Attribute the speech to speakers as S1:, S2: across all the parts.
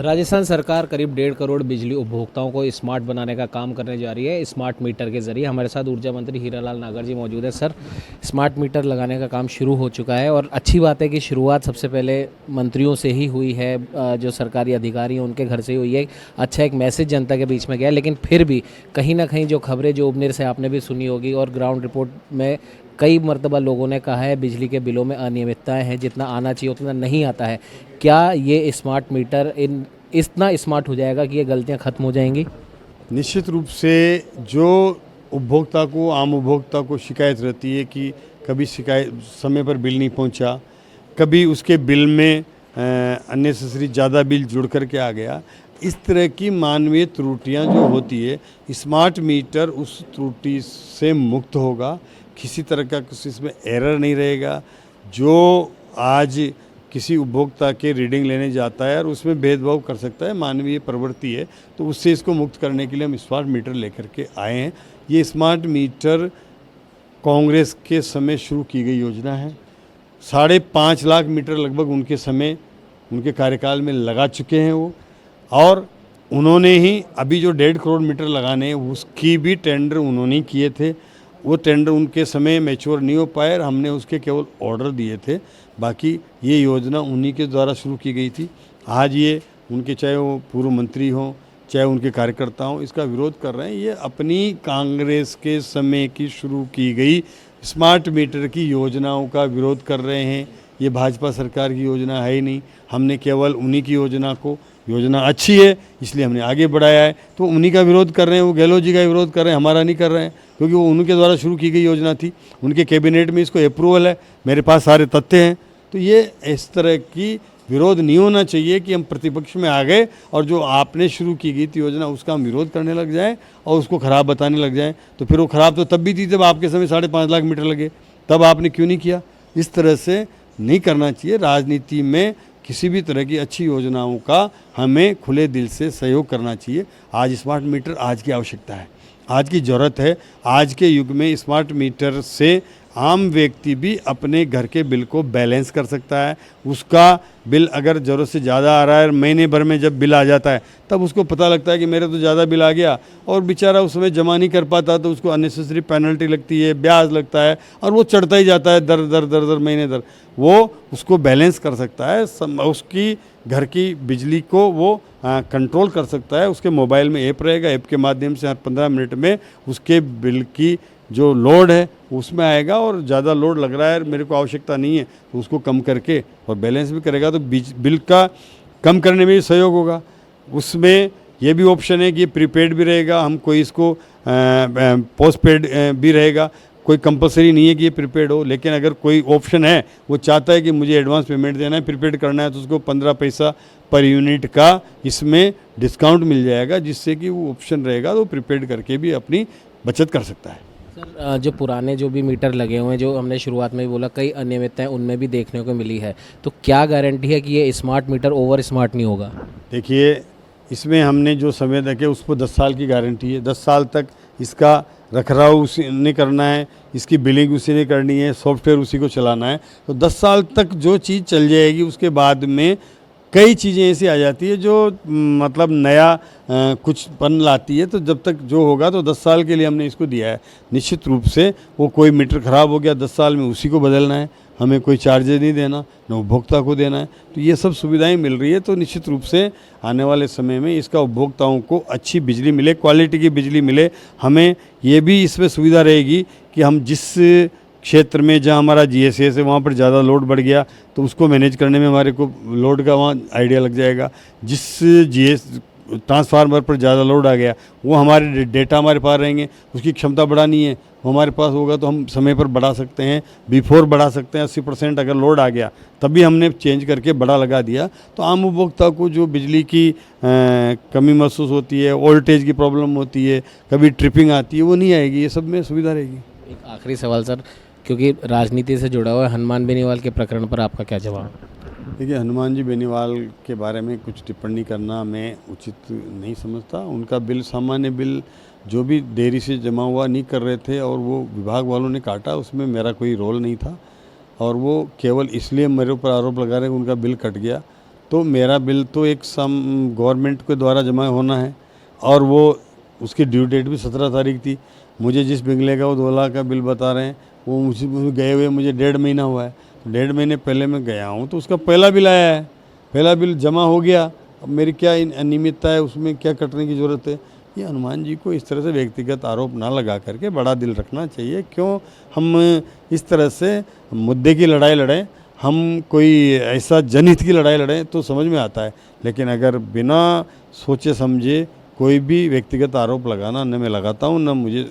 S1: राजस्थान सरकार करीब 1.5 करोड़ बिजली उपभोक्ताओं को स्मार्ट बनाने का काम करने जा रही है स्मार्ट मीटर के जरिए। हमारे साथ ऊर्जा मंत्री हीरालाल नागर जी मौजूद है। सर, स्मार्ट मीटर लगाने का काम शुरू हो चुका है और अच्छी बात है कि शुरुआत सबसे पहले मंत्रियों से ही हुई है, जो सरकारी अधिकारी हैं उनके घर से ही हुई है। अच्छा एक मैसेज जनता के बीच में गया, लेकिन फिर भी कहीं ना कहीं जो खबरें जो उबनेर से आपने भी सुनी होगी और ग्राउंड रिपोर्ट में कई मरतबा लोगों ने कहा है बिजली के बिलों में अनियमितताएं हैं, जितना आना चाहिए उतना नहीं आता है। क्या ये स्मार्ट मीटर इतना स्मार्ट हो जाएगा कि ये गलतियां खत्म हो जाएंगी?
S2: निश्चित रूप से जो उपभोक्ता को, आम उपभोक्ता को शिकायत रहती है कि कभी शिकायत समय पर बिल नहीं पहुंचा, कभी उसके बिल में अननेसेसरी ज़्यादा बिल जुड़ करके आ गया, इस तरह की मानवीय त्रुटियां जो होती है, स्मार्ट मीटर उस त्रुटि से मुक्त होगा। किसी तरह का किसी इसमें एरर नहीं रहेगा। जो आज किसी उपभोक्ता के रीडिंग लेने जाता है और उसमें भेदभाव कर सकता है, मानवीय प्रवृत्ति है, तो उससे इसको मुक्त करने के लिए हम स्मार्ट मीटर लेकर के आए हैं। ये स्मार्ट मीटर कांग्रेस के समय शुरू की गई योजना है। 5.5 लाख मीटर लगभग उनके समय, उनके कार्यकाल में लगा चुके हैं वो, और उन्होंने ही अभी जो 1.5 करोड़ मीटर लगाने हैं उसकी भी टेंडर उन्होंने ही किए थे। वो टेंडर उनके समय मैच्योर नहीं हो पाए और हमने उसके केवल ऑर्डर दिए थे। बाकी ये योजना उन्हीं के द्वारा शुरू की गई थी। आज ये उनके, चाहे वो पूर्व मंत्री हों चाहे उनके कार्यकर्ता हों, इसका विरोध कर रहे हैं। ये अपनी कांग्रेस के समय की शुरू की गई स्मार्ट मीटर की योजनाओं का विरोध कर रहे हैं। ये भाजपा सरकार की योजना है ही नहीं। हमने केवल उन्हीं की योजना को, योजना अच्छी है इसलिए हमने आगे बढ़ाया है, तो उन्हीं का विरोध कर रहे हैं। वो गहलोत जी का विरोध कर रहे हैं, हमारा नहीं कर रहे हैं, क्योंकि वो उनके द्वारा शुरू की गई योजना थी। उनके कैबिनेट में इसको अप्रूवल है, मेरे पास सारे तथ्य हैं। तो ये इस तरह की विरोध नहीं होना चाहिए कि हम प्रतिपक्ष में आ गए और जो आपने शुरू की गई थी योजना उसका हम विरोध करने लग जाएं और उसको ख़राब बताने लग जाएं। तो फिर वो ख़राब तो तब भी थी जब आपके समय 5.5 लाख मीटर लगे, तब आपने क्यों नहीं किया? इस तरह से नहीं करना चाहिए। राजनीति में किसी भी तरह की अच्छी योजनाओं का हमें खुले दिल से सहयोग करना चाहिए। आज स्मार्ट मीटर आज की आवश्यकता है, आज की ज़रूरत है। आज के युग में स्मार्ट मीटर से आम व्यक्ति भी अपने घर के बिल को बैलेंस कर सकता है। उसका बिल अगर ज़रूरत से ज़्यादा आ रहा है, महीने भर में जब बिल आ जाता है तब उसको पता लगता है कि मेरे तो ज़्यादा बिल आ गया, और बेचारा उस समय जमा नहीं कर पाता तो उसको अननेसेसरी पेनल्टी लगती है, ब्याज लगता है, और वो चढ़ता ही जाता है दर दर दर दर महीने दर। वो उसको बैलेंस कर सकता है, उसकी घर की बिजली को वो कंट्रोल कर सकता है। उसके मोबाइल में ऐप रहेगा, ऐप के माध्यम से हर 15 मिनट में उसके बिल की जो लोड है उसमें आएगा, और ज़्यादा लोड लग रहा है, मेरे को आवश्यकता नहीं है, तो उसको कम करके और बैलेंस भी करेगा, तो बिल का कम करने में भी सहयोग होगा। उसमें ये भी ऑप्शन है कि ये प्रीपेड भी रहेगा, हम कोई इसको पोस्टपेड भी रहेगा। कोई कंपलसरी नहीं है कि ये प्रीपेड हो, लेकिन अगर कोई ऑप्शन है, वो चाहता है कि मुझे एडवांस पेमेंट देना है, प्रीपेड करना है, तो उसको 15 पैसा पर यूनिट का इसमें डिस्काउंट मिल जाएगा, जिससे कि वो ऑप्शन रहेगा तो प्रीपेड करके भी अपनी बचत कर सकता है।
S1: सर, जो पुराने जो भी मीटर लगे हुए हैं, जो हमने शुरुआत में भी बोला कई अनियमितताएं उनमें भी देखने को मिली है, तो क्या गारंटी है कि ये स्मार्ट मीटर ओवर स्मार्ट नहीं होगा?
S2: देखिए, इसमें हमने जो समय रखे उसको 10 साल की गारंटी है। 10 साल तक इसका रखरखाव उसी ने करना है, इसकी बिलिंग उसी ने करनी है, सॉफ्टवेयर उसी को चलाना है। तो 10 साल तक जो चीज़ चल जाएगी, उसके बाद में कई चीज़ें ऐसी आ जाती है जो मतलब नया कुछ पन लाती है। तो जब तक जो होगा, तो 10 साल के लिए हमने इसको दिया है। निश्चित रूप से वो कोई मीटर ख़राब हो गया 10 साल में उसी को बदलना है, हमें कोई चार्जेस नहीं देना, न उपभोक्ता को देना है। तो ये सब सुविधाएं मिल रही है। तो निश्चित रूप से आने वाले समय में इसका उपभोक्ताओं को अच्छी बिजली मिले, क्वालिटी की बिजली मिले। हमें ये भी इसमें सुविधा रहेगी कि हम जिस क्षेत्र में जहाँ हमारा जीएसएस है वहाँ पर ज़्यादा लोड बढ़ गया तो उसको मैनेज करने में हमारे को लोड का वहाँ आइडिया लग जाएगा। जिस ट्रांसफार्मर पर ज़्यादा लोड आ गया, वो हमारे डेटा हमारे पास रहेंगे, उसकी क्षमता बढ़ानी है, वो हमारे पास होगा तो हम समय पर बढ़ा सकते हैं, बिफोर बढ़ा सकते हैं। 80% अगर लोड आ गया तभी हमने चेंज करके बड़ा लगा दिया। तो आम उपभोक्ता को जो बिजली की कमी महसूस होती है, वोल्टेज की प्रॉब्लम होती है, कभी ट्रिपिंग आती है, वो नहीं आएगी। ये सब में सुविधा रहेगी।
S1: एक आखिरी सवाल सर, क्योंकि राजनीति से जुड़ा हुआ है, हनुमान बेनीवाल के प्रकरण पर आपका क्या जवाब?
S2: देखिए, हनुमान जी बेनीवाल के बारे में कुछ टिप्पणी करना मैं उचित नहीं समझता। उनका बिल, सामान्य बिल जो भी देरी से जमा हुआ, नहीं कर रहे थे और वो विभाग वालों ने काटा, उसमें मेरा कोई रोल नहीं था। और वो केवल इसलिए मेरे ऊपर आरोप लगा रहे कि उनका बिल कट गया। तो मेरा बिल तो एक गवर्नमेंट के द्वारा जमा होना है और वो उसकी ड्यू डेट भी 17 तारीख थी। मुझे जिस बंगले का वो 2 लाख का बिल बता रहे हैं वो मुझे गए हुए मुझे 1.5 महीना हुआ है। तो 1.5 महीने पहले मैं गया हूँ तो उसका पहला बिल आया है, पहला बिल जमा हो गया। अब मेरी क्या अनियमितता है, उसमें क्या कटने की ज़रूरत है? ये हनुमान जी को इस तरह से व्यक्तिगत आरोप ना लगा करके बड़ा दिल रखना चाहिए। क्यों हम इस तरह से मुद्दे की लड़ाई लड़ें, हम कोई ऐसा जनहित की लड़ाई लड़ें तो समझ में आता है, लेकिन अगर बिना सोचे समझे कोई भी व्यक्तिगत आरोप लगाना न मैं लगाता हूँ न मुझे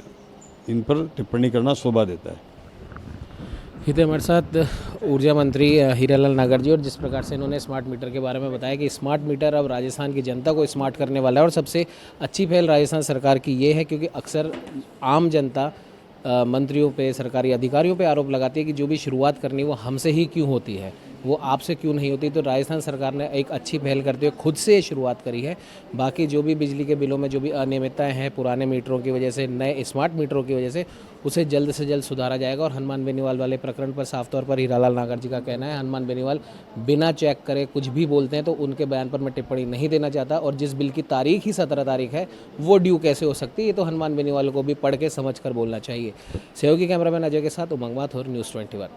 S2: इन पर टिप्पणी करना शोभा देता है।
S1: ये थे हमारे साथ ऊर्जा मंत्री हीरालाल नागर जी, और जिस प्रकार से इन्होंने स्मार्ट मीटर के बारे में बताया कि स्मार्ट मीटर अब राजस्थान की जनता को स्मार्ट करने वाला है। और सबसे अच्छी पहल राजस्थान सरकार की ये है क्योंकि अक्सर आम जनता मंत्रियों पे, सरकारी अधिकारियों पे आरोप लगाती है कि जो भी शुरुआत करनी है वो हमसे ही क्यों होती है, वो आपसे क्यों नहीं होती। तो राजस्थान सरकार ने एक अच्छी पहल करते हुए खुद से शुरुआत करी है। बाकी जो भी बिजली के बिलों में जो भी अनियमितताएं हैं पुराने मीटरों की वजह से, नए स्मार्ट मीटरों की वजह से, उसे जल्द से जल्द सुधारा जाएगा। और हनुमान बेनीवाल वाले प्रकरण पर साफ तौर पर हीरालाल नागर जी का कहना है हनुमान बेनीवाल बिना चेक करे कुछ भी बोलते हैं, तो उनके बयान पर मैं टिप्पणी नहीं देना चाहता। और जिस बिल की तारीख ही 17 तारीख है वो ड्यू कैसे हो सकती है, ये तो हनुमान बेनीवाल को भी पढ़ के समझ कर बोलना चाहिए। सहयोगी कैमरामैन अजय के साथ उमंग माथुर, न्यूज़ 21।